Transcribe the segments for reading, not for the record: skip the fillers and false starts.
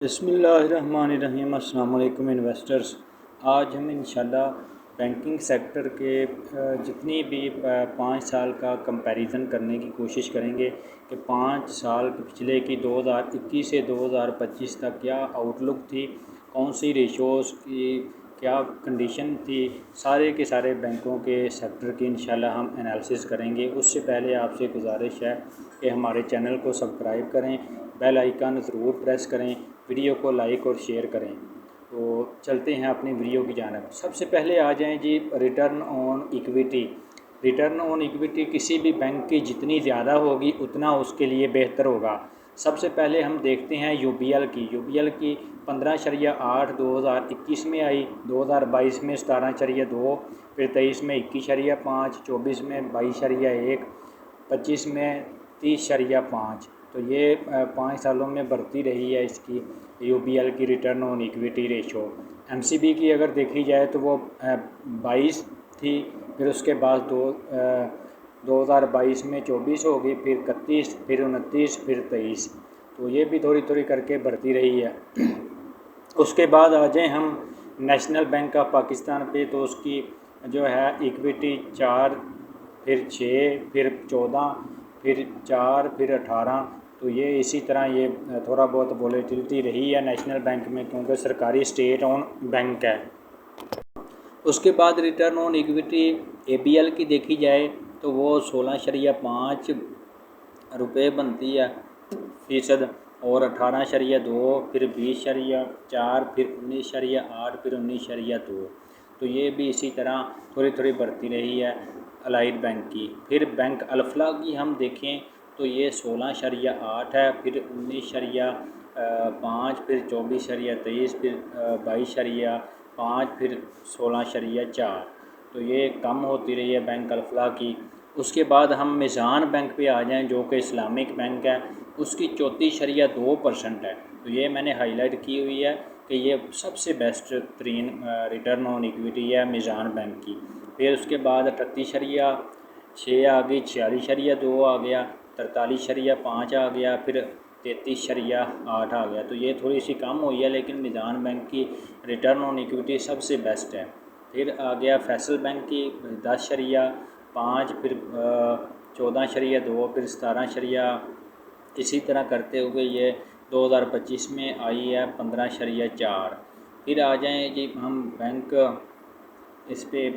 बिस्मिल्लाहिर्रहमानिर्रहीम। अस्सलाम वालेकुम इन्वेस्टर्स। आज हम इंशाल्लाह बैंकिंग सेक्टर के जितनी भी 5 साल का कंपैरिजन करने की कोशिश करेंगे कि 5 साल पिछले की 2021 से 2025 तक क्या आउटलुक थी, कौन सी रेशोज़ की क्या कंडीशन थी, सारे के सारे बैंकों के सेक्टर की इंशाल्लाह हम एनालिसिस करेंगे। उससे पहले आपसे गुजारिश है कि हमारे चैनल को सब्सक्राइब करें, बेल आइकन ज़रूर प्रेस करें, वीडियो को लाइक और शेयर करें। तो चलते हैं अपनी वीडियो की जानिब। सबसे पहले आ जाएं जी return on equity. Return on equity किसी भी बैंक की जितनी ज़्यादा होगी उतना उसके लिए बेहतर होगा। सबसे पहले हम देखते हैं यूबीएल की। यूबीएल की 15.8 2021 में आई, 2022 में 17.2, फिर 23 में 21.5, 24 में 22.1, 25 में 30.5। तो ये 5 सालों में बढ़ती रही है इसकी यूबीएल की return on equity ratio. MCB की अगर देखी जाए तो वो 22 थी, फिर उसके बाद 2022 में 24 हो गई, फिर 31, फिर 29, फिर 23। तो ये भी थोड़ी थोड़ी करके बढ़ती रही है। उसके बाद आ जाएँ हम नेशनल बैंक ऑफ पाकिस्तान पे, तो उसकी जो है इक्विटी 4, फिर 6, फिर 14, फिर 4, फिर 18। तो ये इसी तरह ये थोड़ा बहुत वॉलेटिलिटी रही है नेशनल बैंक में, क्योंकि सरकारी स्टेट ओन बैंक है। उसके बाद रिटर्न ऑन इक्विटी एबीएल की देखी जाए तो वो 16.5 रुपये बनती है फ़ीसद, और 18.2, फिर 20.4, फिर 19.8, फिर 19.2। तो ये भी इसी तरह थोड़ी थोड़ी बढ़ती रही है अलाइड बैंक की। फिर बैंक अल्फला की हम देखें तो ये 16.8 है, फिर 19.5, फिर 24.23, फिर 22.5, फिर 16.4। तो ये कम होती रही है बैंक अल्फला की। उसके बाद हम मिज़ान बैंक पे आ जाएं, जो कि इस्लामिक बैंक है। उसकी 34.2% है। तो ये मैंने हाईलाइट की हुई है कि ये सबसे बेस्ट तरीन रिटर्न ऑन इक्विटी है मिज़ान बैंक की। फिर उसके बाद 38.6 आ गई, 46.2 आ गया, 43.5 आ गया, फिर 33.8 आ गया। तो ये थोड़ी सी कम हुई है, लेकिन मिज़ान बैंक की रिटर्न ऑन इक्विटी सबसे बेस्ट है। फिर आ गया फैसल बैंक की 10.5, फिर 14.2, फिर 17, इसी तरह करते हुए ये 2025 में आई है 15.4। फिर आ जाएँ जी हम बैंक इस पे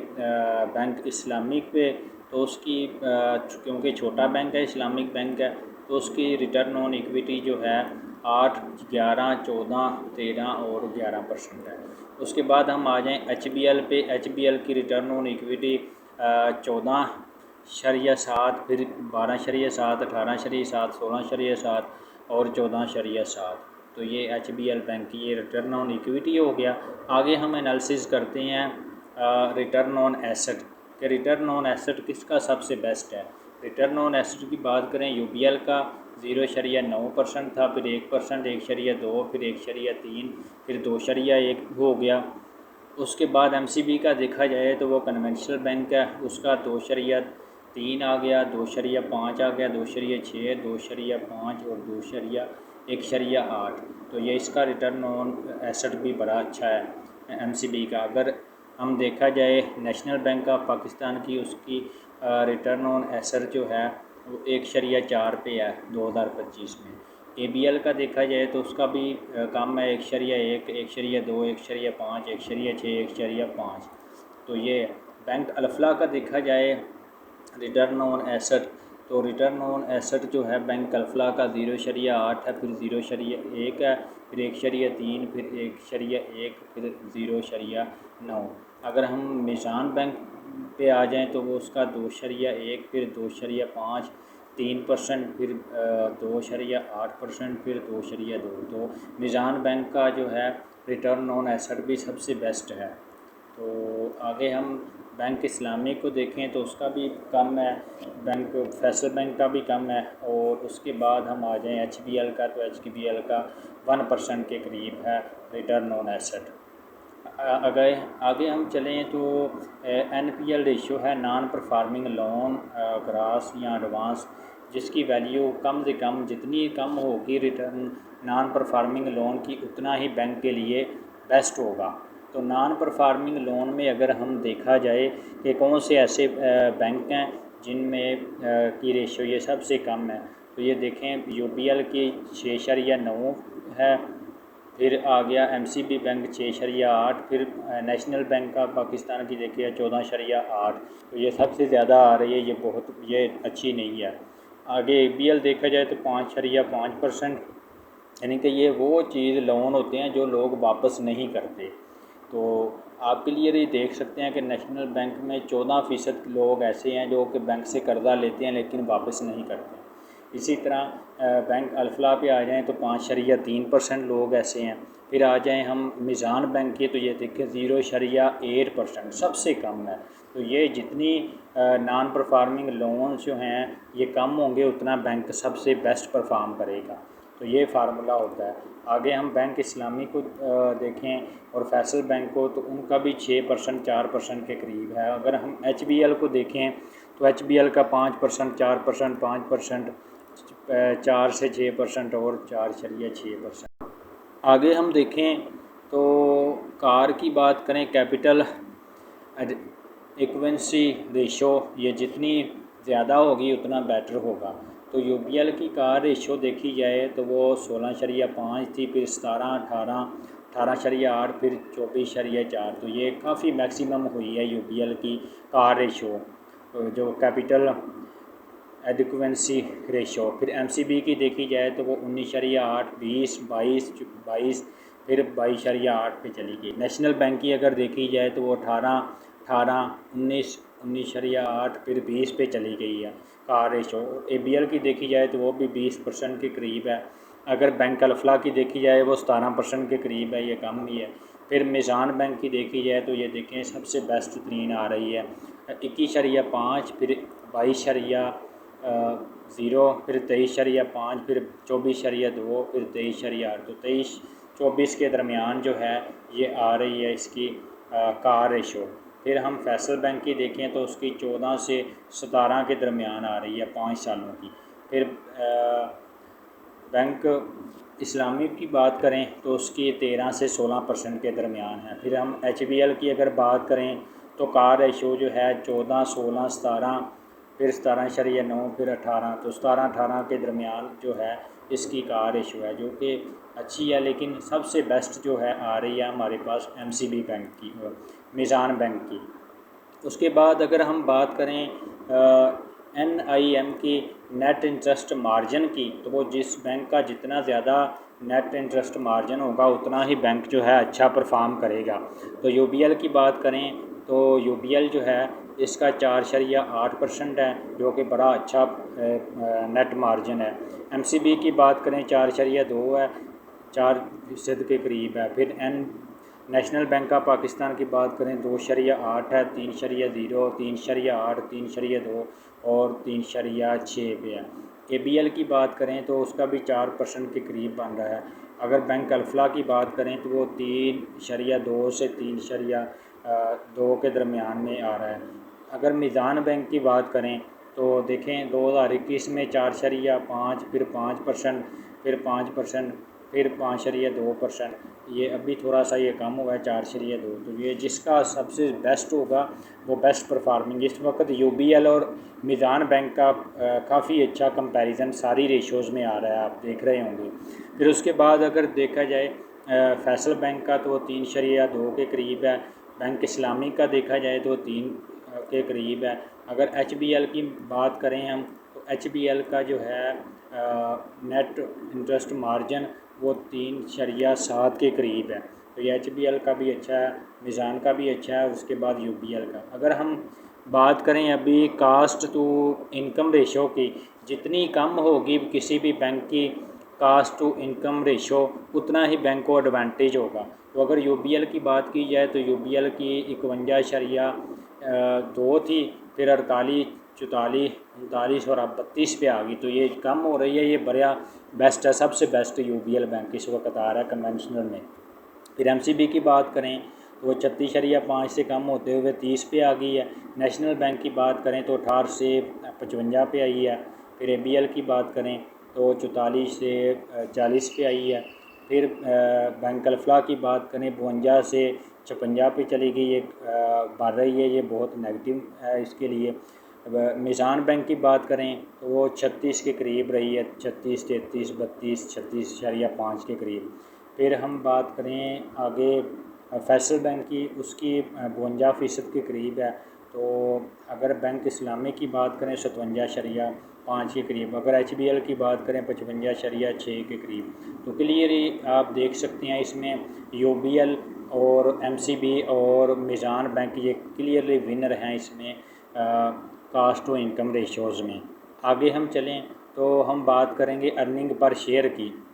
बैंक इस्लामिक पे, तो उसकी क्योंकि छोटा बैंक है, इस्लामिक बैंक है, तो उसकी रिटर्न ऑन इक्विटी जो है 8, 11, 14, 13 और 11% है। उसके बाद हम आ जाएँ एचबीएल पे। एचबीएल की रिटर्न ऑन इक्विटी 14.7, फिर 12.7, 18.7, 16.7 और 14.7। तो ये एचबीएल बैंक की ये रिटर्न ऑन इक्विटी हो गया। आगे हम एनालिसिस करते हैं रिटर्न ऑन एसेट के रिटर्न ऑन एसेट किसका सबसे बेस्ट है। रिटर्न ऑन एसेट की बात करें, यूबीएल का 0.9% था, फिर 1%, 1.2, फिर 1.3, फिर 2.1 हो गया। उसके बाद एमसीबी का देखा जाए तो वो कन्वेंशनल बैंक है, उसका 2.3 आ गया, 2.5 आ गया, 2.6, 2.5 और 2.1.8। तो ये इसका रिटर्न ऑन एसेट भी बड़ा अच्छा है एमसीबी का। अगर हम देखा जाए नेशनल बैंक ऑफ पाकिस्तान की, उसकी रिटर्न ऑन एसेट जो है वो 1.4 पे है 2025 में। एबीएल का देखा जाए तो उसका भी कम है, 1.1, 1.2, 1.5, 1.6, 1.5। तो ये बैंक अल्फला का देखा जाए रिटर्न ऑन एसेट, तो रिटर्न ऑन एसेट जो है बैंक अल्फला का 0.8 है, फिर 0.1 है, फिर 1.3, फिर 1.1, फिर 0.9। अगर हम मिज़ान बैंक पे आ जाएं तो वो उसका 2.1, फिर 2.5, 3%, फिर 2.8%, फिर 2.2। तो मिज़ान बैंक का जो है रिटर्न ऑन एसेट भी सबसे बेस्ट है। तो आगे हम बैंक इस्लामिक को देखें तो उसका भी कम है, बैंक फैसल बैंक का भी कम है। और उसके बाद हम आ जाएं एचबीएल का, तो एचबीएल का 1% के करीब है रिटर्न ऑन एसेट। अगर आगे हम चलें तो एनपीएल रेशियो है, नॉन परफॉर्मिंग लोन ग्रास या एडवांस, जिसकी वैल्यू कम से कम जितनी कम होगी रिटर्न नॉन परफॉर्मिंग लोन की उतना ही बैंक के लिए बेस्ट होगा। तो नॉन परफॉर्मिंग लोन में अगर हम देखा जाए कि कौन से ऐसे बैंक हैं जिनमें की रेशियो ये सबसे कम है, तो ये देखें UBL की 6.9 है, फिर आ गया MCB बैंक 6.8, फिर नेशनल बैंक ऑफ पाकिस्तान की देखिए 14.8। तो ये सबसे ज़्यादा आ रही है, ये अच्छी नहीं है। आगे ABL देखा जाए तो 5.5%, यानी कि ये वो चीज़ लोन होते हैं जो लोग वापस नहीं करते। तो आप क्लियर ही देख सकते हैं कि नेशनल बैंक में 14% लोग ऐसे हैं जो कि बैंक से कर्ज़ा लेते हैं लेकिन वापस नहीं करते। इसी तरह बैंक अल्फला पे आ जाएं तो 5.3% लोग ऐसे हैं। फिर आ जाएं हम मीज़ान बैंक के, तो ये देखें 0.8% सबसे कम है। तो ये जितनी नॉन परफॉर्मिंग लोन जो हैं ये कम होंगे उतना बैंक सबसे बेस्ट परफॉर्म करेगा। तो ये फार्मूला होता है। आगे हम बैंक इस्लामी को देखें और फैसल बैंक को, तो उनका भी 6% 4% के करीब है। अगर हम HBL को देखें तो HBL का 5% 4% 5%, 4 से 6% और 4.6%। आगे हम देखें तो कार की बात करें, कैपिटल इक्विवेलेंसी रेशो ये जितनी ज़्यादा होगी उतना बेटर होगा। तो UBL की कार रेशो देखी जाए तो वो 16.5 थी, फिर 17, 18, 18.8, फिर 24.4। तो ये काफ़ी मैक्सिमम हुई है UBL की कार रेशो जो कैपिटल एडिक्वेंसी रेशो। फिर MCB की देखी जाए तो वो 19.8, 20, 22, फिर 22.8 पे चली गई। नेशनल बैंक की अगर देखी जाए तो वो 18, 19, 19.8, फिर 20 पे चली गई है कार रेशो। ABL की देखी जाए तो वो भी 20% के करीब है। अगर बैंक अल्फला की देखी जाए वो 17% के करीब है, ये कम ही है। फिर मीज़ान बैंक की देखी जाए तो ये देखें सबसे बेस्ट तरीन आ रही है 21.5, फिर 22.0, फिर 23.5, फिर 24.2, फिर 23.8। तो 23-24 के दरमियान जो है ये आ रही है इसकी कार रेशो। फिर हम फैसल बैंक की देखें तो उसकी 14 से 17 के दरमियान आ रही है 5 सालों की। फिर बैंक इस्लामी की बात करें तो उसकी 13 से 16% के दरमियान है। फिर हम HBL की अगर बात करें तो कार रेशो जो है 14, 16, 17, फिर 17.9, फिर 18। तो 17-18 के दरमियान जो है इसकी कार रेशो है जो कि अच्छी है, लेकिन सबसे बेस्ट जो है आ रही है हमारे पास MCB बैंक की और मीज़ान बैंक की। उसके बाद अगर हम बात करें NIM की नेट इंटरेस्ट मार्जिन की, तो वो जिस बैंक का जितना ज़्यादा नेट इंटरेस्ट मार्जिन होगा उतना ही बैंक जो है अच्छा परफॉर्म करेगा। तो UBL की बात करें तो UBL जो है इसका 4.8% है जो कि बड़ा अच्छा नेट मार्जिन है। MCB की बात करें 4.2 है, 4% के करीब है। फिर नेशनल बैंक ऑफ पाकिस्तान की बात करें 2.8 है, 3.0, 3.8, 3.2 और 3.6 पे है। ABL की बात करें तो उसका भी 4% के करीब बन रहा है। अगर बैंक अल्फला की बात करें तो वो 3.2 से 3.2 के दरमियान में आ रहा है। अगर मीज़ान बैंक की बात करें तो देखें 2021 में 4.5, फिर 5%, फिर 5%, फिर 5.2%। ये अभी थोड़ा सा ये कम हुआ है 4.2। तो ये जिसका सबसे बेस्ट होगा वो बेस्ट परफॉर्मिंग। इस वक्त UBL और मीज़ान बैंक का काफ़ी अच्छा कंपैरिजन सारी रेशोज़ में आ रहा है, आप देख रहे होंगे। फिर उसके बाद अगर देखा जाए फैसल बैंक का तो वो 3.2 के करीब है। बैंक इस्लामी का देखा जाए तो 3 के करीब है। अगर HBL की बात करें हम तो HBL का जो है नेट इंटरेस्ट मार्जिन वो 3.7 के करीब है। तो ये HBL का भी अच्छा है, मीज़ान का भी अच्छा है, उसके बाद UBL का। अगर हम बात करें अभी कास्ट टू इनकम रेशो की, जितनी कम होगी किसी भी बैंक की कास्ट टू इनकम रेशो उतना ही बैंक को एडवांटेज होगा। तो अगर UBL की बात की जाए तो UBL की 51.2 थी, फिर 48, 44, 39 और अब 32 पे आ गई। तो ये कम हो रही है, ये बड़ा बेस्ट है, सबसे बेस्ट UBL बैंक इस वक्त आ रहा है कन्वेंशनल में। फिर MCB की बात करें तो वो 36.5 से कम होते हुए 30 पे आ गई है। नेशनल बैंक की बात करें तो 18 से 55 पे आई है। फिर ABL की बात करें तो 44 से 40 पे आई है। फिर बैंक अल्फला की बात करें 52 से 56 पे चली गई, ये बढ़ रही है, ये बहुत नेगेटिव है इसके लिए। मिज़ान बैंक की बात करें तो वो 36 के करीब रही है, 36, 33, 32, 36.5 के करीब। फिर हम बात करें आगे फैसल बैंक की, उसकी 52% के करीब है। तो अगर बैंक इस्लामी की बात करें 57.5 के करीब, अगर HBL की बात करें 55.6 के करीब। तो क्लियरली आप देख सकते हैं इसमें UBL और MCB और मिज़ान बैंक ये क्लियरली विनर हैं इसमें कास्ट टू इनकम रेशोज़ में। आगे हम चलें तो हम बात करेंगे अर्निंग पर शेयर की।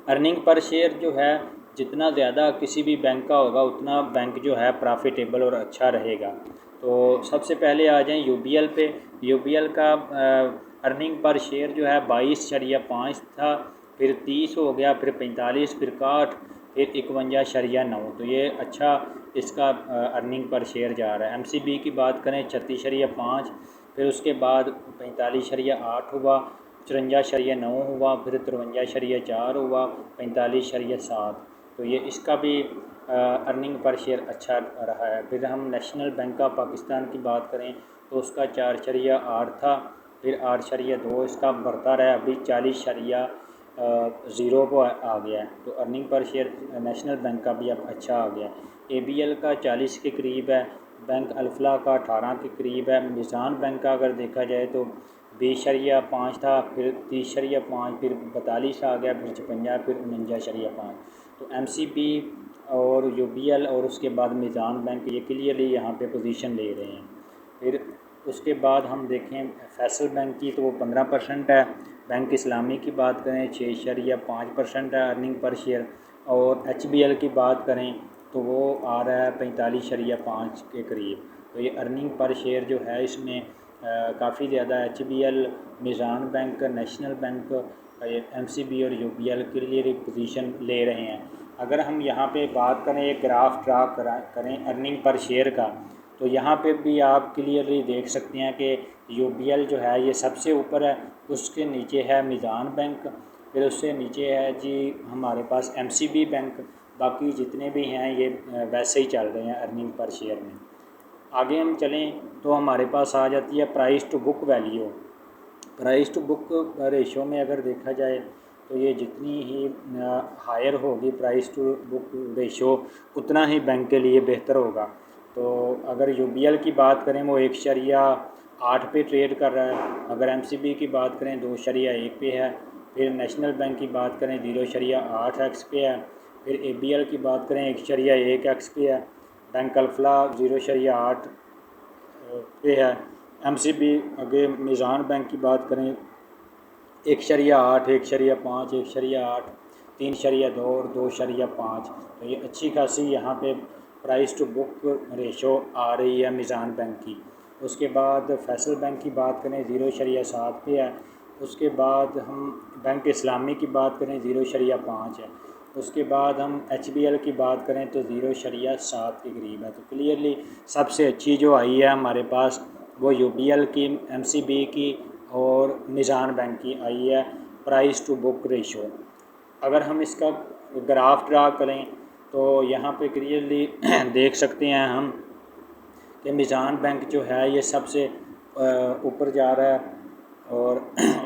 अर्निंग पर शेयर जो है जितना ज़्यादा किसी भी बैंक का होगा उतना बैंक जो है प्रॉफिटेबल और अच्छा रहेगा। तो सबसे पहले आ जाएं UBL पे। UBL का अर्निंग पर शेयर जो है 22.5 था, फिर 30 हो गया, फिर 45, फिर 61, फिर 51.9। तो ये अच्छा इसका अर्निंग पर शेयर जा रहा है। MCB की बात करें 36.5, फिर उसके बाद 45.8 हुआ, 54.9 हुआ, फिर 53.4 हुआ, 45.7। तो ये इसका भी अर्निंग पर शेयर अच्छा रहा है। फिर हम नेशनल बैंक ऑफ पाकिस्तान की बात करें तो उसका 4.8 था, फिर 8.2 इसका बढ़ता रहा, अभी 40.0 को आ गया है। तो earning per share national bank का भी अब अच्छा आ गया। ABL का 40 के करीब है, बैंक अल्फला का 18 के करीब है। मिज़ान बैंक का अगर देखा जाए तो 20.5 था, फिर 30.5, फिर 42 आ गया, फिर 56, फिर 49.5। तो MCB और UBL और उसके बाद मिज़ान बैंक ये क्लियरली यहाँ पे पोजीशन ले रहे हैं। फिर उसके बाद हम देखें फैसल बैंक की तो वो 15% है। बैंक इस्लामी की बात करें 6.5% है अर्निंग पर शेयर। और HBL की बात करें तो वो आ रहा है 45.5 के करीब। तो ये अर्निंग पर शेयर जो है इसमें काफ़ी ज़्यादा HBL, Meezan bank, national bank, MCB और UBL के लिए एक पोजीशन ले रहे हैं। अगर हम यहाँ पे बात करें एक ग्राफ ड्रा करें अर्निंग पर शेयर का, तो यहाँ पे भी आप क्लियरली देख सकते हैं कि UBL जो है ये सबसे ऊपर है, उसके नीचे है मिज़ान बैंक, फिर उससे नीचे है जी हमारे पास MCB बैंक। बाकी जितने भी हैं ये वैसे ही चल रहे हैं अर्निंग पर शेयर में। आगे हम चलें तो हमारे पास आ जाती है price to book value. Price to book ratio में अगर देखा जाए तो ये जितनी ही हायर होगी प्राइस टू बुक रेशो उतना ही बैंक के लिए बेहतर होगा। तो अगर UBL की बात करें वो 1.8 पे ट्रेड कर रहा है, अगर MCB की बात करें 2.1 पे है, फिर नेशनल बैंक की बात करें 0.8x पे है, फिर ABL की बात करें 1.1x पे है, बैंक अल्फला 0.8 पे है, MCB आगे मिज़ान बैंक की बात करें 1.8, 1.5, 1.8, 3.2 और 2.5। तो ये अच्छी खासी यहाँ पे प्राइस टू बुक रेशो आ रही है मिज़ान बैंक की। उसके बाद फैसल बैंक की बात करें 0.7 पे है। उसके बाद हम बैंक इस्लामी की बात करें 0.5 है। उसके बाद हम HBL की बात करें तो 0.7 के करीब है। तो क्लियरली सबसे अच्छी जो आई है हमारे पास वो UBL की, MCB की और मिज़ान बैंक की आई है प्राइस टू बुक रेशो। अगर हम इसका ग्राफ ड्रा करें तो यहाँ पे क्लियरली देख सकते हैं हम कि मिज़ान बैंक जो है ये सबसे ऊपर जा रहा है और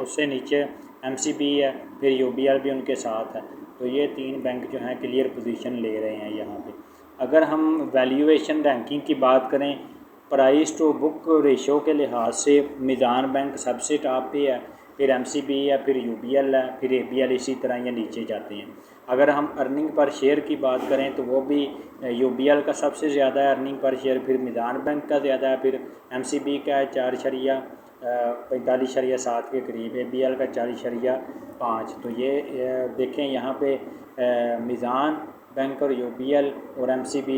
उससे नीचे MCB है, फिर UBL भी उनके साथ है। तो ये तीन बैंक जो हैं क्लियर पोजीशन ले रहे हैं यहाँ पे। अगर हम वैल्यूएशन रैंकिंग की बात करें प्राइस टू बुक रेशो के लिहाज से मिज़ान बैंक सबसे टॉप पे है, फिर MCB है, फिर UBL है, फिर ABL, इसी तरह ये नीचे जाते हैं। अगर हम अर्निंग पर शेयर की बात करें तो वो भी UBL का सबसे ज़्यादा है अर्निंग पर शेयर, फिर मिज़ान बैंक का ज़्यादा है, फिर MCB का है 45.7 के करीब, ABL का 40.5। तो ये देखें यहाँ पे मिज़ान बैंक और UBL और MCB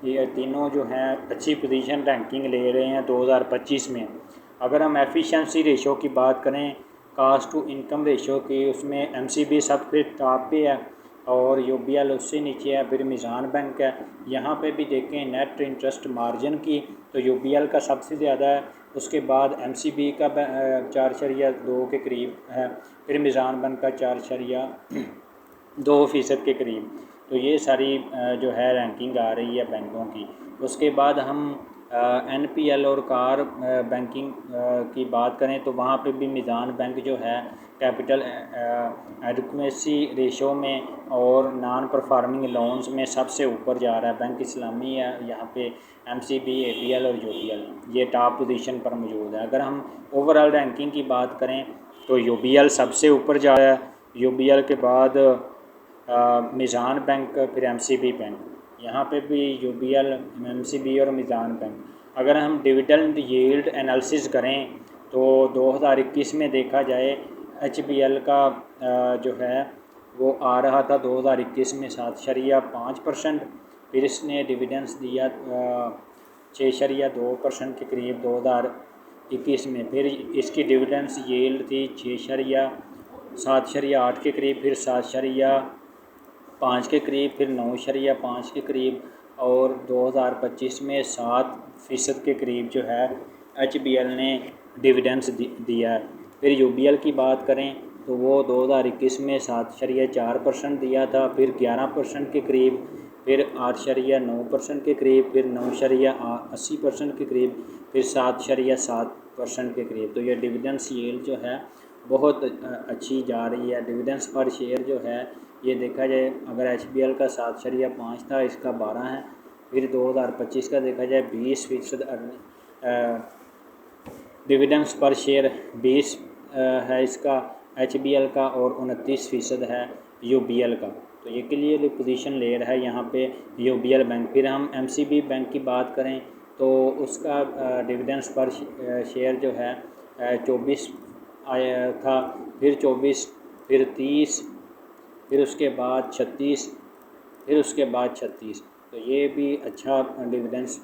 ये तीनों जो हैं अच्छी पोजीशन रैंकिंग ले रहे हैं 2025 में। अगर हम एफिशिएंसी रेशो की बात करें कास्ट टू इनकम रेशो की, उसमें MCB सबसे टॉप पे है और UBL उससे नीचे है, फिर मिज़ान बैंक है। यहाँ पे भी देखें नेट इंटरेस्ट मार्जिन की तो UBL का सबसे ज़्यादा है, उसके बाद MCB का 4.2 के करीब है, फिर मिज़ान बैंक का 4.2% के करीब। तो ये सारी जो है रैंकिंग आ रही है बैंकों की। उसके बाद हम NPL और कार बैंकिंग की बात करें तो वहाँ पे भी मिज़ान बैंक जो है कैपिटल एडिक्वेसी रेशो में और नॉन परफॉर्मिंग लोन्स में सबसे ऊपर जा रहा है। बैंक इस्लामी है यहाँ पे, MCB, ABL और UBL ये टॉप पोजीशन पर मौजूद है। अगर हम ओवरऑल रैंकिंग की बात करें तो UBL सबसे ऊपर जा रहा है, UBL के बाद मिज़ान बैंक, फिर MCB बैंक, यहाँ पे भी UBL, MCB और मिज़ान बैंक। अगर हम डिविडेंड यील्ड एनालिसिस करें तो 2021 में देखा जाए HBL का जो है वो आ रहा था 2021 में 7.5%, फिर इसने डिविडेंड्स दिया 6.2% के करीब 2021 में, फिर इसकी डिविडेंड्स यील्ड थी 7.8 के करीब, फिर 7.5 के करीब, फिर 9.5 के करीब, और 2025 में 7% के करीब जो है HBL ने डिविडेंड्स दिया है। फिर UBL की बात करें तो वो 2021 में 7.4% दिया था, फिर 11% के करीब, फिर 8.9% के करीब, फिर 9.80% के करीब, फिर 7.7% के करीब। तो ये डिविडेंड्स यील्ड जो है बहुत अच्छी जा रही है। डिविडेंड्स पर शेयर जो है ये देखा जाए, अगर HBL का 7.5 था, इसका 12 है। फिर 2025 का देखा जाए 20% डिविडेंड्स पर शेयर 20 है इसका HBL का, और 29% है UBL का। तो ये क्लियरली पोजीशन ले रहा है यहाँ पे UBL बैंक। फिर हम MCB बैंक की बात करें तो उसका डिविडेंड्स पर शेयर जो है 24 आया था, फिर 24, फिर 30, फिर उसके बाद 36, फिर उसके बाद 36। तो ये भी अच्छा डिविडेंड्स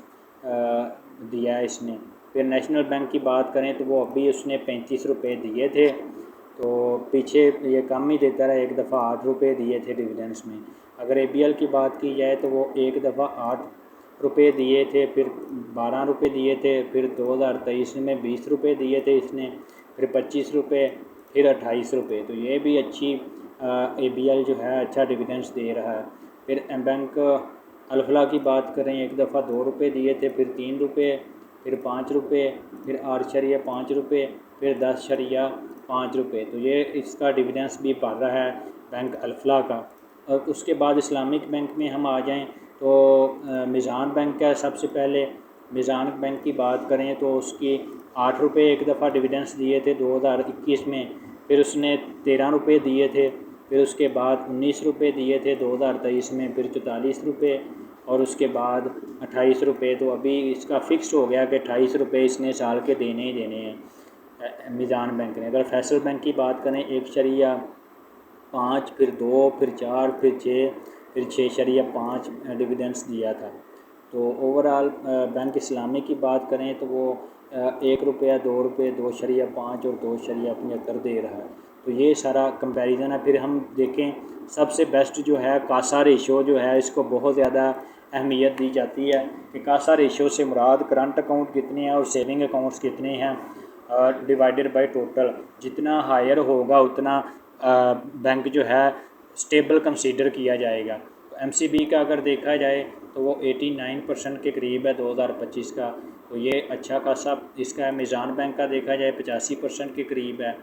दिया है इसने। फिर नेशनल बैंक की बात करें तो वो अभी उसने 35 रुपये दिए थे, तो पीछे ये कम ही देता रहा, एक दफ़ा 8 रुपये दिए थे डिविडेंड्स में। अगर ABL की बात की जाए तो वो एक दफ़ा 8 रुपये दिए थे, फिर 12 रुपये दिए थे, फिर 2023 में 20 रुपये दिए थे इसने, फिर 25 रुपये, फिर 28 रुपये। तो ये भी अच्छी ABL जो है अच्छा डिविडेंड्स दे रहा है। फिर बैंक अल्फला की बात करें, एक दफ़ा 2 रुपये दिए थे, फिर 3 रुपये, फिर 5 रुपये, फिर 8.5 रुपये, फिर 10.5 रुपये। तो ये इसका डिविडेंड्स भी बढ़ रहा है बैंक अल्फला का। और उसके बाद इस्लामिक बैंक में हम आ जाएं तो मिज़ान बैंक का सबसे पहले। मिज़ान बैंक की बात करें तो उसकी 8 रुपये एक दफ़ा डिविडेंड्स दिए थे 2021 में, फिर उसने 13 रुपये दिए थे, फिर उसके बाद 19 रुपये दिए थे 2023 में, फिर 44 रुपये, और उसके बाद 28 रुपये। तो अभी इसका फ़िक्स हो गया कि 28 रुपये इसने साल के देने ही देने हैं मिज़ान बैंक ने। अगर फैसल बैंक की बात करें 1.5, फिर 2, फिर 4, फिर 6, फिर 6.5 डिविडेंड्स दिया था। तो ओवरऑल बैंक इस्लामी की बात करें तो वो 1 रुपया, 2 रुपये, 2.5 और 2.75 दे रहा है। तो ये सारा कंपैरिजन है। फिर हम देखें सबसे बेस्ट जो है कासा रेशो जो है, इसको बहुत ज़्यादा अहमियत दी जाती है कि कासा रेशो से मुराद करंट अकाउंट कितने हैं और सेविंग अकाउंट्स कितने हैं डिवाइडेड बाय टोटल। जितना हायर होगा उतना बैंक जो है स्टेबल कंसीडर किया जाएगा। तो MCB का अगर देखा जाए तो वो 89% के करीब है 2025 का, तो ये अच्छा खासा इसका है। मिज़ान बैंक का देखा जाए 85% के करीब है।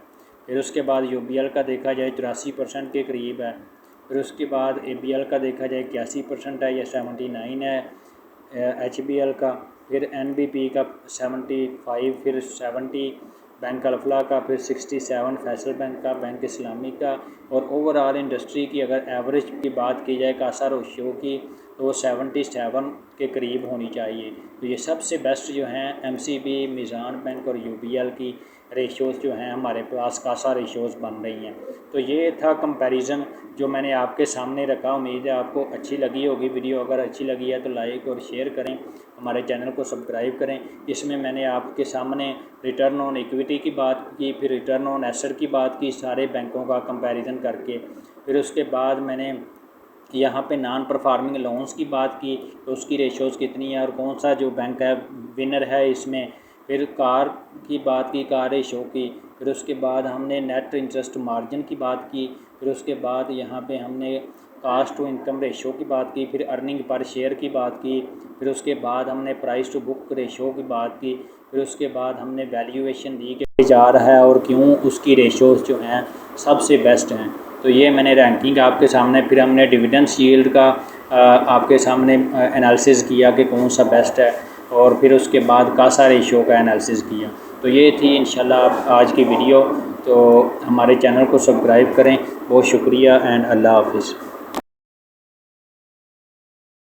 फिर उसके बाद UBL का देखा जाए 84% के करीब है। फिर उसके बाद ABL का देखा जाए 81% है या 79 है HBL का। फिर NBP का 75, फिर 70 बैंक अल्फला का, फिर 67 फैसल बैंक का, बैंक इस्लामी का। और ओवरऑल इंडस्ट्री की अगर एवरेज की बात की जाए कासा रेशो की तो वो 77 के करीब होनी चाहिए। तो ये सबसे बेस्ट जो हैं MCB, मिज़ान बैंक और UBL की रेशोज़ जो हैं हमारे पास कासा रेशोज़ बन रही हैं। तो ये था कंपैरिजन जो मैंने आपके सामने रखा। उम्मीद है आपको अच्छी लगी होगी वीडियो। अगर अच्छी लगी है तो लाइक और शेयर करें, हमारे चैनल को सब्सक्राइब करें। इसमें मैंने आपके सामने रिटर्न ऑन इक्विटी की बात की, फिर रिटर्न ऑन एसेट की बात की सारे बैंकों का कंपैरिजन करके। फिर उसके बाद मैंने यहाँ पे नॉन परफॉर्मिंग लोन्स की बात की तो उसकी रेशोज़ कितनी है और कौन सा जो बैंक है विनर है इसमें फिर कार की बात की, कार रेशो की, फिर उसके बाद हमने नेट इंटरेस्ट मार्जिन की बात की, फिर उसके बाद यहाँ पे हमने कास्ट टू इनकम रेशो की बात की, फिर अर्निंग पर शेयर की बात की, फिर उसके बाद हमने प्राइस टू बुक रेशो की बात की, फिर उसके बाद हमने वैल्यूएशन दी कि जा रहा है और क्यों उसकी रेशोज़ जो हैं सबसे बेस्ट हैं। तो ये मैंने रैंकिंग आपके सामने, फिर हमने डिविडेंड्स यील्ड का आपके सामने एनालिसिस किया कि कौन सा बेस्ट है, और फिर उसके बाद कासा रेशो का एनालिसिस किया। तो ये थी इंशाल्लाह आज की वीडियो। तो हमारे चैनल को सब्सक्राइब करें। बहुत शुक्रिया एंड अल्लाह हाफिज़।